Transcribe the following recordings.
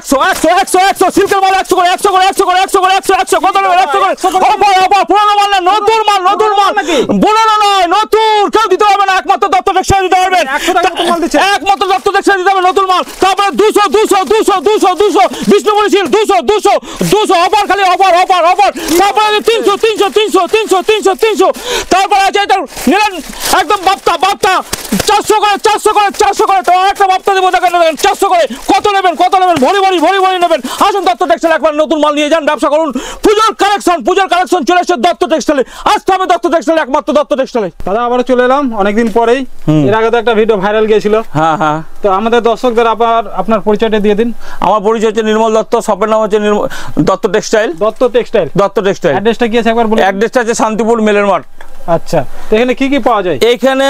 100 সিল্কের মাল 100 করে 100 করে 100 করে 100 করে 100 100 কত নেবেন 100 করে অফার পুরনো মাল না নতুন মাল নাকি পুরনো নয় নতুন কেউ দিতে হবে না একমাত্র দত্ত টেক্সটাইল দিতে পারবেন 100 টাকা নতুন মাল দিচ্ছে একমাত্র দত্ত টেক্সটাইল দিতে হবে নতুন মাল তারপরে 200 বিষ্ণুপুরি সিল্ক 200 অফার খালি অফার তারপরে 300 তারপরে আছে এটা নিলেন একদম বাপ্তা 400 করে তো একটা বাপ্তা দেবো দেখেন 400 করে কত নেবেন ভরি নেবেন আসুন দত্ত টেক্সটাইল একবার নতুন মাল নিয়ে যান ব্যবসা করুন পূজার কালেকশন চলে এসেছে দত্ত টেক্সটাইলে আসতে হবে দত্ত টেক্সটাইল একমাত্র দত্ত টেক্সটাইলে দাদা আবারও চলে এলাম অনেকদিন পরেই এর আগে তো একটা ভিডিও ভাইরাল গিয়েছিল হ্যাঁ তো আমাদের দর্শকদের আপনার পরিচয়টা দিয়ে দিন আমার পরিচয় হচ্ছে নির্মল দত্ত শপের নাম হচ্ছে দত্ত টেক্সটাইল অ্যাড্রেসটা কি আছে একবার বলুন অ্যাড্রেসটা আছে শান্তিপুর মেলের মাঠ আচ্ছা তো এখানে কি পাওয়া যায় এখানে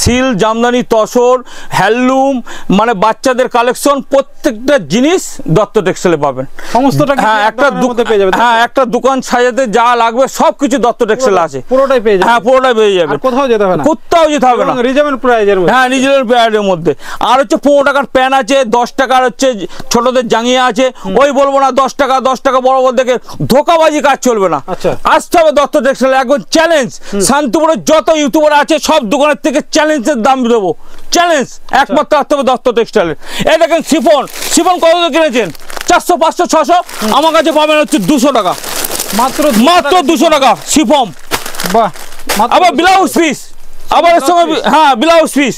সিল জামদানি তসর হ্যান্ডলুম মানে বাচ্চাদের কালেকশন প্রত্যেকটা জিনিস দত্ত টেক্সটাইলে পাবেন সমস্তটা একটা দোকান সাজাতে যা লাগবে সবকিছু দত্ত টেক্সটাইলে আছে পুরোটাই পেয়ে যাবেন পুরোটাই পেয়ে যাবেন কোথাও যেতে হবে না রিজনেবল প্রাইজের মধ্যে আর হচ্ছে 15 টাকার প্যান আছে 10 টাকার হচ্ছে ছোটদের জাঙ্গিয়া আছে ওই বলবো না 10 টাকা বড় দেখে ধোকাবাজি কাজ চলবে না আসতে হবে দত্ত টেক্সটাইলে একদম চ্যালেঞ্জ শান্তিপুরের যত ইউটিউবার আছে সব দোকানের থেকে চ্যালেঞ্জের দাম দেবো চ্যালেঞ্জ একমাত্র আসতে হবে দত্ত টেক্সটাইলে এই দেখেন শিফন কত কিনেছেন 400 500 600 আমার কাছে পাবেন হচ্ছে 200 টাকা মাত্র 200 টাকা শিফন বাহ আবার ব্লাউজ পিস আবার এর সঙ্গে ব্লাউজ পিস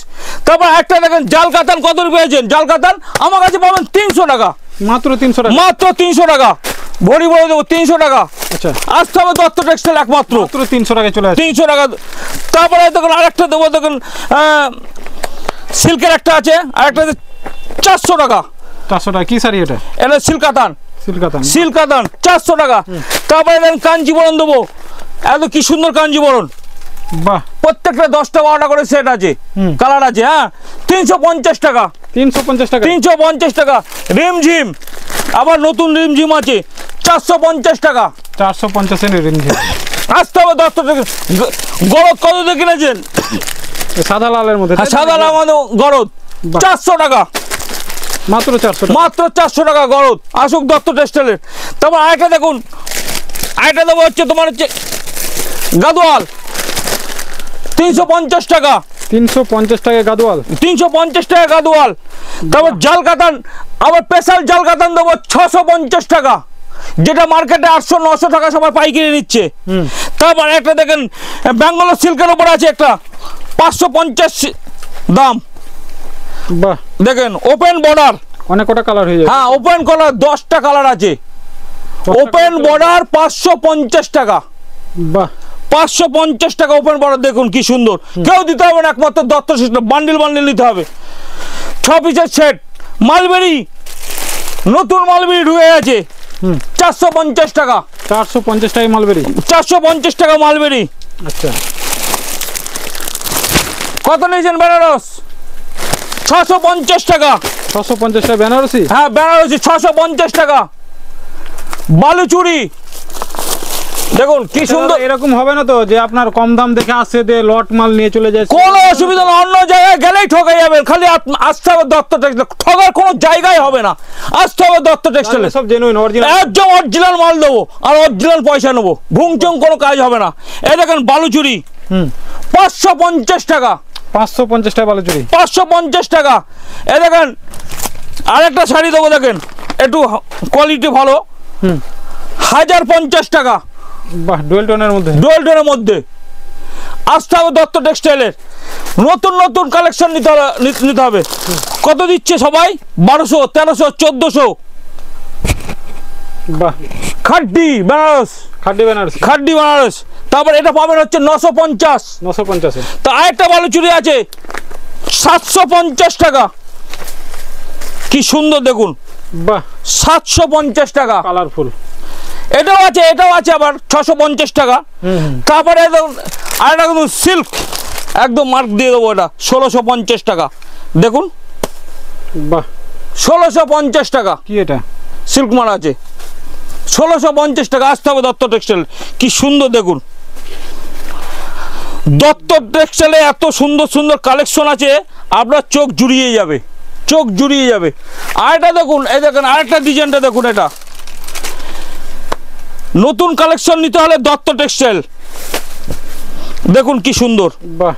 তারপর একটা দেখেন জাল কাতান কত পেয়েছেন জাল কাতান আমার কাছে পাবেন 300 টাকা মাত্র 300 টাকা ভরি দেবো 300 টাকা আচ্ছা আসতে হবে দত্ত টেক্সটাইল একমাত্র 300 টাকায় চলে আসে 300 টাকা তারপরে দেখুন আরেকটা দেবো দেখুন সিল্কের একটা আছে আরেকটা 400 টাকা কি শাড়ি এটা সিল্ক কাতান 400 টাকা তারপরে দেখেন কাঞ্জিবরণ দেবো এত কি সুন্দর কাঞ্জিবরণ বাহ প্রত্যেকটা 10টা 12টা করে সেট আছে কালার আছে 350 টাকা 350 টাকা রিমঝিম আবার নতুন রিমঝিম আছে 450 টাকা 450 এর রিমঝিম আসতে হবে 10 টাকা গরদ কত দিয়ে কিনেছেন সাদা লালের মধ্যে গরদ 400 টাকা মাত্র 400 টাকা গরদ আসুক দত্ত টেক্সটাইলের তারপর আরেকটা দেখুন আরেকটা দেবো হচ্ছে তোমার হচ্ছে গাদোয়াল 350 টাকা 350 টাকা গাদোয়াল 350 টাকা গাদোয়াল তারপর জাল কাতান আবার স্পেশাল জাল কাতান দেবো 650 টাকা যেটা মার্কেটে 800-900 টাকা সবাই পাইকারি নিচ্ছে তারপর একটা দেখেন ব্যাঙ্গালোর সিল্কের উপর আছে একটা 550 দাম বাহ দেখেন ওপেন বর্ডার অনেক কটা কালার হয়ে যায় ওপেন কালার 10টা কালার আছে ওপেন বর্ডার 550 টাকা বাহ 550 টাকা ওপেন বর্ডার দেখুন কি সুন্দর কেউ দিতে হবে না একমাত্র দত্ত সিস্টেম বান্ডিল নিতে হবে 6 পিসের সেট মালবেরি নতুন মালবেরি ঢুকে গেছে 450 টাকা 450 টাকা মালবেরি 450 টাকা মালবেরি আচ্ছা কত নিয়েছেন বেনারস 650 টাকা 650 টাকা বেনারসি বেনারসি 650 টাকা বালুচুরি দেখুন কি সুন্দর এরকম হবে না তো যে আপনার কম দাম দেখে আসছে দিয়ে লট মাল নিয়ে চলে যায় কোনো অসুবিধা না অন্য জায়গায় গেলেই ঠকে যাবেন খালি আসতে হবে দত্ত টেক্সটাইল ঠকার কোনো জায়গাই হবে না আসতে হবে দত্ত টেক্সটাইল সব জেনুইন অরিজিনাল একদম অরিজিনাল মাল দেবো আর অরিজিনাল পয়সা নেবো ভুংচং কোনো কাজ হবে না এই দেখেন বালুচুরি 550 টাকা 550 টাকা বালুচুরি 550 টাকা এই দেখেন আরেকটা শাড়ি দেবো দেখেন একটু কোয়ালিটি ভালো 1050 টাকা বাহ ডুয়েল টোনের মধ্যে আসতে হবে দত্ত টেক্সটাইলের নতুন কালেকশন নিতে হবে কত দিচ্ছে সবাই 1200 1300 1400 বাহ খাড্ডি বেনারস তারপর এটা পাবেন হচ্ছে 950 তো আরেকটা বালুচুরি আছে 750 টাকা কি সুন্দর দেখুন বাহ 750 টাকা কালারফুল এটাও আছে আবার 650 টাকা তারপরে আরেকটা দেখুন সিল্ক একদম মার্ক দিয়ে দেবো এটা 1650 টাকা দেখুন বাহ 1650 টাকা কি এটা সিল্ক মাল আছে 1650 টাকা আসতে হবে দত্ত টেক্সটাইল কি সুন্দর দেখুন দত্ত টেক্সটাইলে এত সুন্দর কালেকশন আছে আপনার চোখ জুড়িয়ে যাবে চোখ জুড়িয়ে যাবে। আর এটা দেখুন, এই দেখেন আরেকটা ডিজাইনটা দেখুন, এটা নতুন কালেকশন নিতে হলে দত্ত টেক্সটাইল। দেখুন কি সুন্দর, বাহ,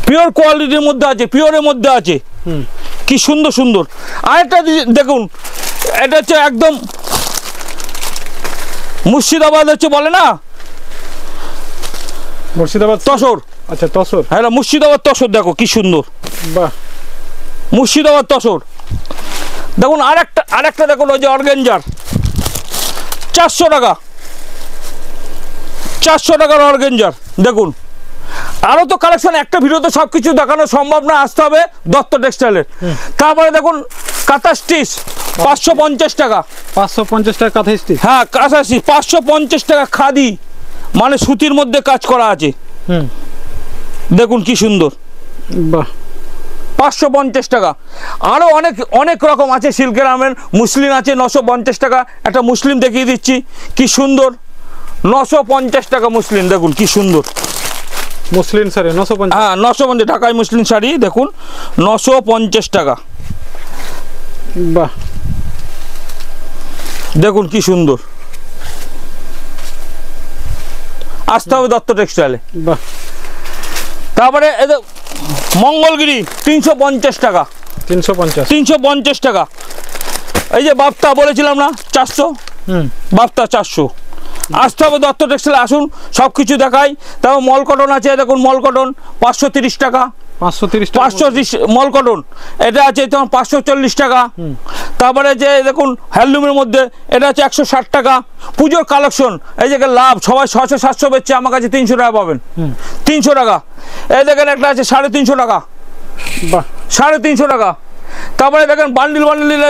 পিওর কোয়ালিটির মধ্যে আছে, পিওরের মধ্যে আছে, কি সুন্দর সুন্দর। আরেকটা দেখুন, এটা হচ্ছে একদম মুর্শিদাবাদ হচ্ছে বলে না, মুর্শিদাবাদ তসর। আচ্ছা, তসর। হ্যাঁ, মুর্শিদাবাদ তসর, দেখো কি সুন্দর, বাহ, মুর্শিদাবাদ তসর। দেখুন আরেকটা দেখুন, ওই যে অর্গেঞ্জার 400 টাকা, 400 টাকার অর্গেঞ্জার। দেখুন আরো তো কালেকশন, একটা ভিডিওতে সবকিছু দেখানো সম্ভব না, আসতে হবে দত্ত টেক্সটাইলের। তারপরে দেখুন কাঁথা স্টিচ 550 টাকা, 550 টাকা কাঁথা স্টিচ। হ্যাঁ কাঁথা স্টিচ 550 টাকা, খাদি মানে সুতির মধ্যে কাজ করা আছে। দেখুন কি সুন্দর, বাহ, 550 টাকা। আরও অনেক অনেক রকম আছে, সিল্কের আমের মুসলিম আছে 950 টাকা। একটা মুসলিম দেখিয়ে দিচ্ছি, কি সুন্দর, 950 টাকা মুসলিম। দেখুন কি সুন্দর মুসলিম শাড়ি 950। হ্যাঁ 950, ঢাকায় মুসলিম শাড়ি দেখুন 950 টাকা। বাহ, দেখুন কি সুন্দর, আসতে হবে দত্ত টেক্সটাইলে। বাহ, তারপরে মঙ্গলগিরি 350 টাকা, 350। 350 টাকা। এই যে বাপ্তা বলেছিলাম না 400, বাপ্তা 400। আসতে হবে দত্ত টেক্সটাইলে, আসুন সব কিছু দেখাই। তারপর মল কটন আছে, দেখুন মল কটন 530 টাকা, 530 মল কটন। এটা আছে তোমার 540 টাকা। তারপরে যে দেখুন হ্যান্ডলুমের মধ্যে এটা আছে 160 টাকা। পুজোর কালেকশন, এই যে লাভ, সবাই 600-700 বেচছে, আমার কাছে 300 টাকা পাবেন, 300 টাকা। এই দেখেন একটা আছে 350 টাকা, বাহ, 350 টাকা। তারপরে দেখেন বান্ডিল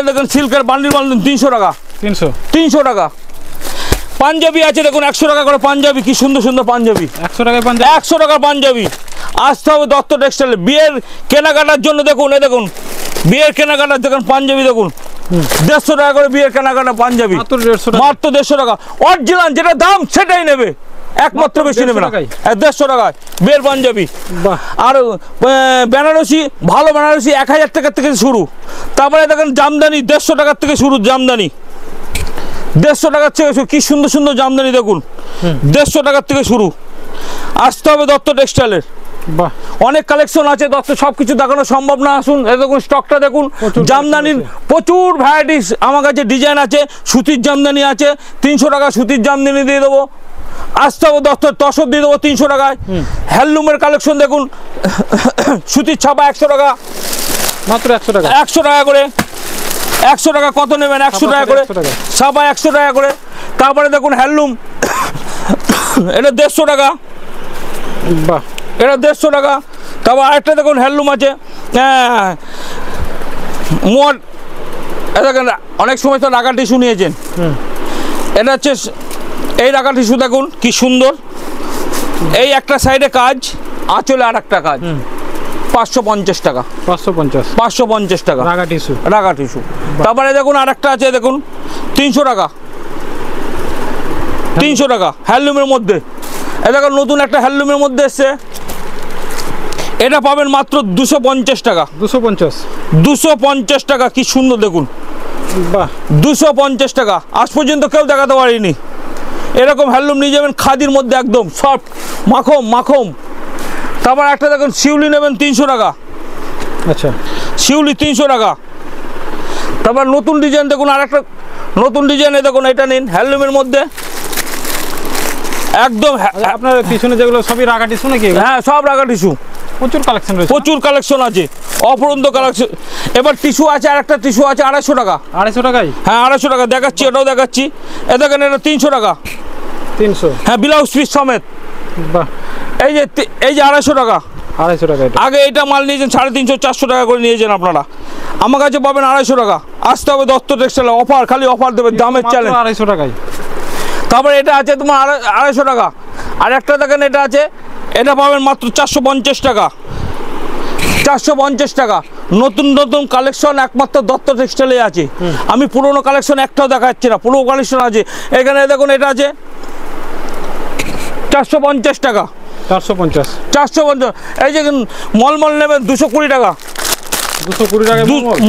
দেখেন সিল্কের বান্ডিল 300 টাকা, 300 টাকা। পাঞ্জাবি আছে দেখুন 100 টাকা করে পাঞ্জাবি, কি সুন্দর সুন্দর পাঞ্জাবি, 100 টাকায় পাঞ্জাবি, 100 টাকা পাঞ্জাবি। আসতে হবে দত্ত টেক্সটাইলে বিয়ের কেনাকাটার জন্য। দেখুন এই দেখুন বিয়ের কেনাকাটার দেখুন পাঞ্জাবি, দেখুন 150 টাকা করে বিয়ের কেনাকাটা পাঞ্জাবি, মাত্র 150 টাকা। অরিজিনাল যেটা দাম সেটাই নেবে, একমাত্র বেশি নেবে না, 150 টাকায় বিয়ের পাঞ্জাবি। আর বেনারসি, ভালো বেনারসি 1000 টাকার থেকে শুরু। তারপরে দেখেন জামদানি 150 টাকার থেকে শুরু, জামদানি 150 টাকার থেকে শুরু, কি সুন্দর সুন্দর জামদানি দেখুন 150 টাকার থেকে শুরু। আসতে হবে দত্ত টেক্সটাইলের, অনেক কালেকশন আছে দত্ত, সবকিছু দেখানো সম্ভব না। আসুন এই দেখুন স্টকটা দেখুন, জামদানির প্রচুর ভ্যারাইটিস আমার কাছে ডিজাইন আছে। সুতির জামদানি আছে 300 টাকা, সুতির জামদানি দিয়ে দেবো। আসতে হবে দত্ত, তসর দিয়ে দেবো 300 টাকায়। হ্যান্ডলুমের কালেকশন দেখুন, সুতির ছাপা 100 টাকা, মাত্র 100 টাকা, 100 টাকা করে। 100 টাকা কত নেবেন, 100 টাকা করে ছাপা, 100 টাকা করে। তারপরে দেখুন হ্যান্ডলুম, এটা 150 টাকা, বাহ, এটা 150 টাকা। তারপর আরেকটা দেখুন হ্যান্ডলুম আছে, মোট দেখেন অনেক সময় তো রাগা টিস্যু নিয়েছেন, এটা হচ্ছে এই রাগা টিস্যু দেখুন কি সুন্দর। এই একটা সাইডে কাজ, আঁচলে আর একটা কাজ, 550 টাকা, 550 টাকা রাগা টিস্যু, রাগা টিস্যু। তারপরে দেখুন আরেকটা আছে দেখুন 300 টাকা, 300 টাকা হ্যান্ডলুমের মধ্যে। এ দেখুন নতুন একটা হ্যান্ডলুমের মধ্যে এসছে, এটা পাবেন মাত্র 250 টাকা, 250 টাকা, কি সুন্দর দেখুন, বাহ, 250 টাকা। আজ পর্যন্ত কেউ দেখাতে পারেনি এরকম হ্যান্ডলুম। নিয়ে যাবেন খাদির মধ্যে, একদম সফট মাখম মাখম। তারপর একটা দেখুন শিউলি নেবেন 300 টাকা, আচ্ছা শিউলি 300 টাকা। তারপর নতুন ডিজাইন দেখুন, আরেকটা নতুন ডিজাইনে দেখুন, এটা নিন হ্যান্ডলুমের মধ্যে একদম। আপনার পিছনে যেগুলো সবই রাগা টিস্যু নাকি? হ্যাঁ সব রাগা টিস্যু, প্রচুর কালেকশন রয়েছে, প্রচুর কালেকশন আছে, অপরন্ত কালেকশন। এবার টিস্যু আছে, আরেকটা টিস্যু আছে 250 টাকা, 250 টাকায়, হ্যাঁ 250 টাকা দেখাচ্ছি, এটাও দেখাচ্ছি। এ দেখেন এটা 300 টাকা, 300, হ্যাঁ ব্লাউজ পিস সমেত। বাহ, এই যে 250 টাকা। 250 টাকা। আগে এটা মাল নিয়েছেন 350-400 টাকা করে নিয়েছেন আপনারা, আমার কাছে পাবেন 250 টাকা। আসতে হবে দত্ত টেক্সটাইলে, অফার, খালি অফার দেবে, দামের চ্যালেঞ্জ। 250 টাকায়। তারপরে এটা আছে তোমার 250 টাকা। আর একটা দেখেন এটা আছে, এটা পাবেন মাত্র 450 টাকা, 450 টাকা। নতুন নতুন কালেকশন একমাত্র দত্ত টেক্সটাইলে আছে। আমি পুরোনো কালেকশন একটাও দেখাচ্ছি না, পুরো কালেকশন আছে এখানে। দেখুন এটা আছে 450 টাকা, 450। এই যে মলমল নেবেন 220 টাকা, 220 টাকা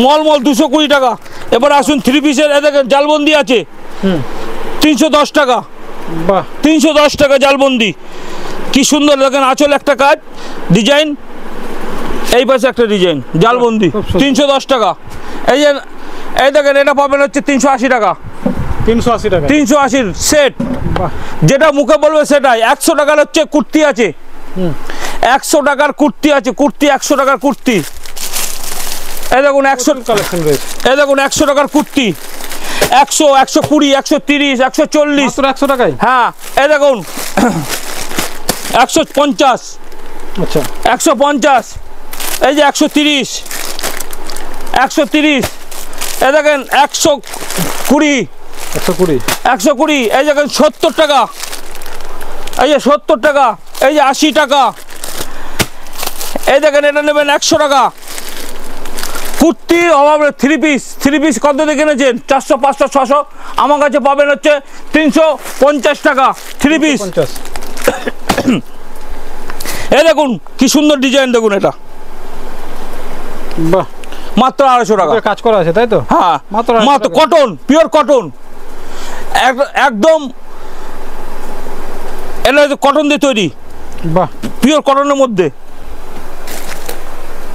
মলমল 220 টাকা। এবার আসুন 3 পিসের, এ দেখেন জালবন্দি আছে 310 টাকা। বাহ 310 টাকা জালবন্দি, কি সুন্দর দেখেন, আঁচল একটা কাজ ডিজাইন, এই পাশে একটা ডিজাইন জালবন্দি, খুব সুন্দর। 310 টাকা। এই যে এই দেখেন, এটা পাবেন হচ্ছে 380 টাকা। 380 টাকা 380 সেট, বাহ যেটা মুখে বলবে সেটাই। 100 টাকার হচ্ছে কুর্তি আছে, 100 টাকার কুর্তি আছে, কুর্তি 100 টাকার কুর্তি। এই দেখুন 100 কালেকশন রয়েছে, এই দেখুন 100 টাকার কুর্তি, 100, 120, 130, 140। মাত্র 100 টাকায়। হ্যাঁ, এই দেখুন 150, আচ্ছা 150, এই যে 130, 130, এই দেখেন 120, 120 120, এই দেখেন 70 টাকা, এই যে 70 টাকা, এই যে 80 টাকা। এই দেখেন এটা নেবেন 100 টাকা। কুর্তি অভাব, 3 পিস, 3 পিস কত দিয়ে কিনেছেন? 400, 500, 600, আমার কাছে পাবেন হচ্ছে 350 টাকা 3 পিস। 50 এই দেখুন কি সুন্দর ডিজাইন, দেখুন এটা বাহ, মাত্র 250 টাকা। কাজ করা আছে তাই তো? হ্যাঁ, মাত্র মাত্র কটন, পিওর কটন, একদম এটা হচ্ছে কটন দিয়ে তৈরি, বাহ পিওর কটনের মধ্যে।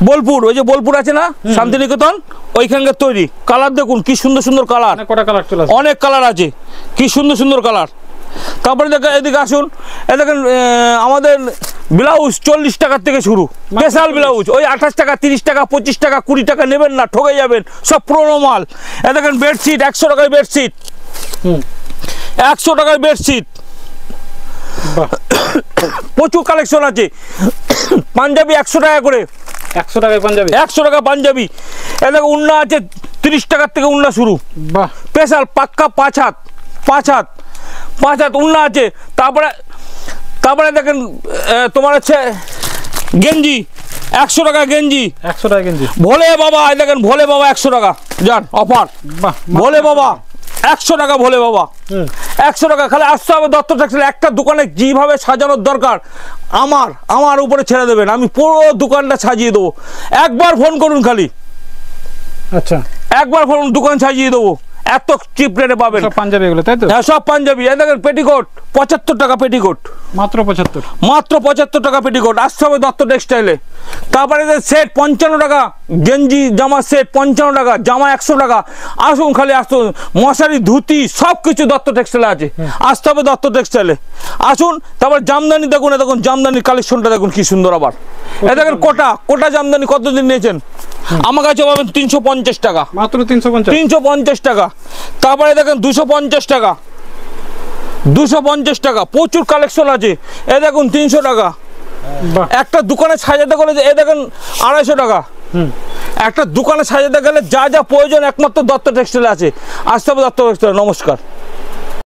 বোলপুর, ওই যে বোলপুর আছে না শান্তিনিকেতন, ওইখানকার তৈরি। কালার দেখুন কি সুন্দর সুন্দর কালার, অনেক কটা কালার চলে আসে। অনেক কালার আছে, কি সুন্দর সুন্দর কালার। তারপরে দেখেন এদিকে আসুন, এ দেখেন আমাদের ব্লাউজ 40 টাকার থেকে শুরু, স্পেশাল ব্লাউজ, ওই 28 টাকা, 30 টাকা, 25 টাকা, 20 টাকা নেবেন না, ঠকে যাবেন, সব পুরোনো মাল। এ দেখেন বেডশিট 100 টাকায় বেডশিট, 100 টাকায় বেডশিট, বাহ প্রচুর কালেকশন আছে। পাঞ্জাবি 100 টাকা করে, 100 টাকায় পাঞ্জাবি, 100 টাকা পাঞ্জাবি। এ দেখো উন্না আছে 30 টাকার থেকে উন্না শুরু, বাহ স্পেশাল পাক্কা 5 হাত, 5 হাত, 5 হাত উন্না আছে। তারপরে তারপরে দেখেন তোমার হচ্ছে গেঞ্জি 100 টাকা গেঞ্জি, 100 টাকা গেঞ্জি, ভোলে বাবা, এই দেখেন ভোলে বাবা 100 টাকা, যান অফার, বাহ ভোলে বাবা 100 টাকা, ভোলে বাবা 100 টাকা। খালি আসতে হবে দত্ত টেক্সটাইল। একটা দোকানে যেভাবে সাজানোর দরকার আমার উপরে ছেড়ে দেবেন, আমি পুরো দোকানটা সাজিয়ে দেবো। একবার ফোন করুন, খালি আচ্ছা একবার ফোন, দোকান সাজিয়ে দেবো, এত চিপ রেটে পাবেন। সব পাঞ্জাবি এগুলো তাই তো? হ্যাঁ, সব পাঞ্জাবি। এই দেখেন পেটিকোট 75 টাকা পেটিকোট, মাত্র 75, মাত্র 75 টাকা পেটিকোট। আসতে হবে দত্ত টেক্সটাইলে। তারপরে সেট 55 টাকা, গেঞ্জি জামা সেট 55 টাকা, জামা 100 টাকা। আসুন, খালি আসুন, মশারি ধুতি সব কিছু দত্ত টেক্সটাইলে আছে। আসতে হবে দত্ত টেক্সটাইলে, আসুন। তারপর জামদানি দেখুন, এ দেখুন জামদানির কালেকশনটা দেখুন কি সুন্দর। আবার এ দেখেন কোটা জামদানি, কতদিন নিয়েছেন? আমার কাছে পাবেন 350 টাকা, মাত্র 350, 350 টাকা। তারপরে দেখেন 250 টাকা, 250 টাকা, প্রচুর কালেকশন আছে। এ দেখুন 300 টাকা। বাহ একটা দোকানে সাজাতে গেলে, এ দেখেন 250 টাকা। একটা দোকানে সাজাতে গেলে যা যা প্রয়োজন একমাত্র দত্ত টেক্সটাইল আছে। আসতে হবে দত্ত টেক্সটাইল। নমস্কার।